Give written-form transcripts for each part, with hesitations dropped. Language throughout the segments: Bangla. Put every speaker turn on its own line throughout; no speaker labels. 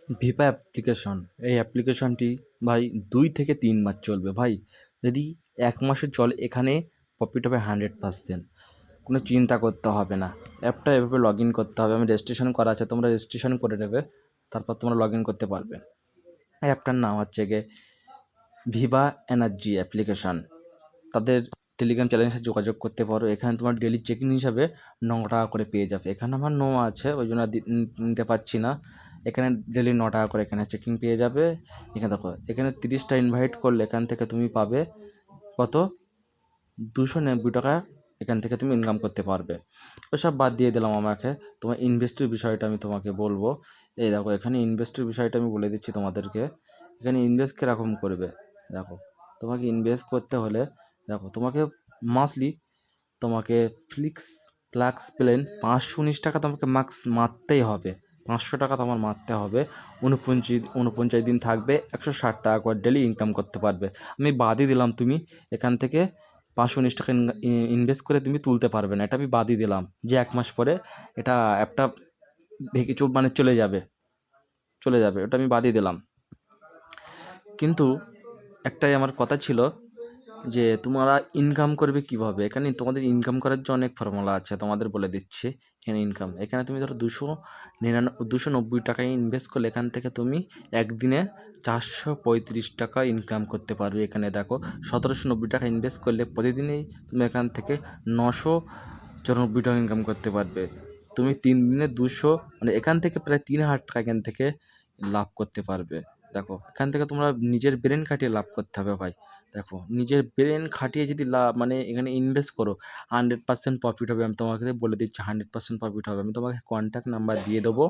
ভিপা অ্যাপ্লিকেশন, এই অ্যাপ্লিকেশনটি ভাই 2 থেকে 3 মাস চলবে ভাই। যদি 1 মাসে চলে এখানে প্রফিট হবে 100%। কোনো চিন্তা করতে হবে না। অ্যাপটা এভাবে লগ ইন করতে হবে। আমি রেজিস্ট্রেশন করা আছে, তোমরা রেজিস্ট্রেশন করে নেবে, তারপর তোমরা লগ ইন করতে পারবে। অ্যাপটার নাম হচ্ছে গিয়ে ভিভা এনার্জি অ্যাপ্লিকেশন। তাদের টেলিগ্রাম চ্যানেলের সাথে যোগাযোগ করতে পারো। এখানে তোমার ডেলি চেকিং হিসাবে 9 টাকা করে পেয়ে যাবে। এখানে আমার নো আছে, ওই জন্য নিতে পারছি না। এখানে ডেলি 9 টাকা করে এখানে চেকিং পেয়ে যাবে। এখানে দেখো, এখানে 30টা ইনভাইট করলে এখান থেকে তুমি পাবে কত, 290 টাকা। এখান থেকে তুমি ইনকাম করতে পারবে। ওসব বাদ দিয়ে দিলাম, আমাকে তোমার ইনভেস্টের বিষয়টা আমি তোমাকে বলবো। এই দেখো, এখানে ইনভেস্টের বিষয়টা আমি বলে দিচ্ছি তোমাদেরকে। এখানে ইনভেস্ট কীরকম করবে দেখো। তোমাকে ইনভেস্ট করতে হলে দেখো, তোমাকে মান্থলি তোমাকে ফ্লাক্স প্লেন 519 টাকা তোমাকে মার্কস মারতেই হবে। 500 টাকা তোমার মারতে হবে। 49 দিন থাকবে, 160 টাকা করে ডেলি ইনকাম করতে পারবে। আমি বাদই দিলাম, তুমি এখান থেকে 519 টাকা ইনভেস্ট করে তুমি তুলতে পারবে না, এটা আমি বাদই দিলাম। যে 1 মাস পরে এটা অ্যাপটা ভেঙে মানে চলে যাবে, ওটা আমি বাদই দিলাম। কিন্তু একটাই আমার কথা ছিল যে তোমরা ইনকাম করবে কিভাবে। এখানে তোমাদের ইনকাম করার জন্য অনেক ফর্মুলা আছে, তোমাদের বলে দিচ্ছি। এখানে তুমি ধরো 290 টাকায় ইনভেস্ট করলে এখান থেকে তুমি একদিনে 435 টাকা ইনকাম করতে পারবে। এখানে দেখো, 1790 টাকা ইনভেস্ট করলে প্রতিদিনেই তুমি এখান থেকে 994 টাকা ইনকাম করতে পারবে। তুমি 3 দিনে মানে এখান থেকে প্রায় 3000 টাকা এখান থেকে লাভ করতে পারবে। দেখো, এখান থেকে তোমরা নিজের ব্রেন খাটিয়ে লাভ করতে হবে ভাই। দেখো, নিজের ব্রেন খাটিয়ে যদি মানে এখানে ইনভেস্ট করো, 100% প্রফিট হবে। আমি তোমাকে বলে দিচ্ছি, 100% প্রফিট হবে। আমি তোমাকে কন্ট্যাক্ট নাম্বার দিয়ে দেবো,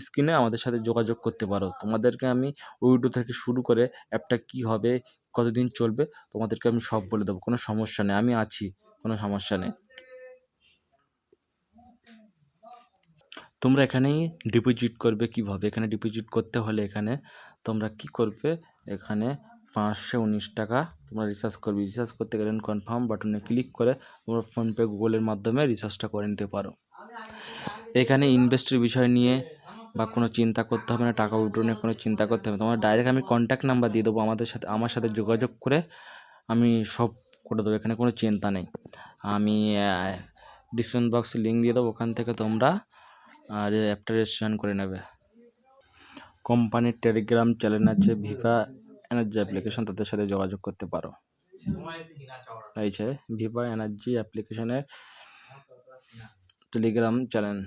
স্ক্রিনে আমাদের সাথে যোগাযোগ করতে পারো। তোমাদেরকে আমি উইডো থেকে শুরু করে অ্যাপটা কী হবে, কতদিন চলবে, তোমাদেরকে আমি সব বলে দেবো। কোনো সমস্যা নেই, আমি আছি, কোনো সমস্যা নেই। তোমরা এখানেই ডিপোজিট করবে কিভাবে। এখানে ডিপোজিট করতে হলে এখানে তোমরা কি করবে, এখানে 519 টাকা তোমরা রিচার্জ করবে। রিচার্জ করতে গেলে কনফার্ম বাটনে ক্লিক করে তোমরা ফোনপে, গুগলের মাধ্যমে রিচার্জটা করে নিতে পারো। এখানে ইনভেস্টের বিষয় নিয়ে বা কোনো চিন্তা করতে হবে না, টাকা উইথড্র নিয়ে কোনো চিন্তা করতে হবে। তোমার ডাইরেক্ট আমি কন্ট্যাক্ট নাম্বার দিয়ে দেবো, আমার সাথে যোগাযোগ করে আমি সব করে দেবো। এখানে কোনো চিন্তা নেই। আমি ডিসক্রিপশন বক্সে লিঙ্ক দিয়ে দেবো, ওখান থেকে তোমরা আর অ্যাপটা রেজিস্ট্রেশন করে নেবে। কোম্পানির টেলিগ্রাম চ্যানেল আছে ভিভা এনার্জি অ্যাপ্লিকেশন, তাদের সাথে যোগাযোগ করতে পারো। এই যে ভিভা এনার্জি অ্যাপ্লিকেশনের টেলিগ্রাম চ্যানেল।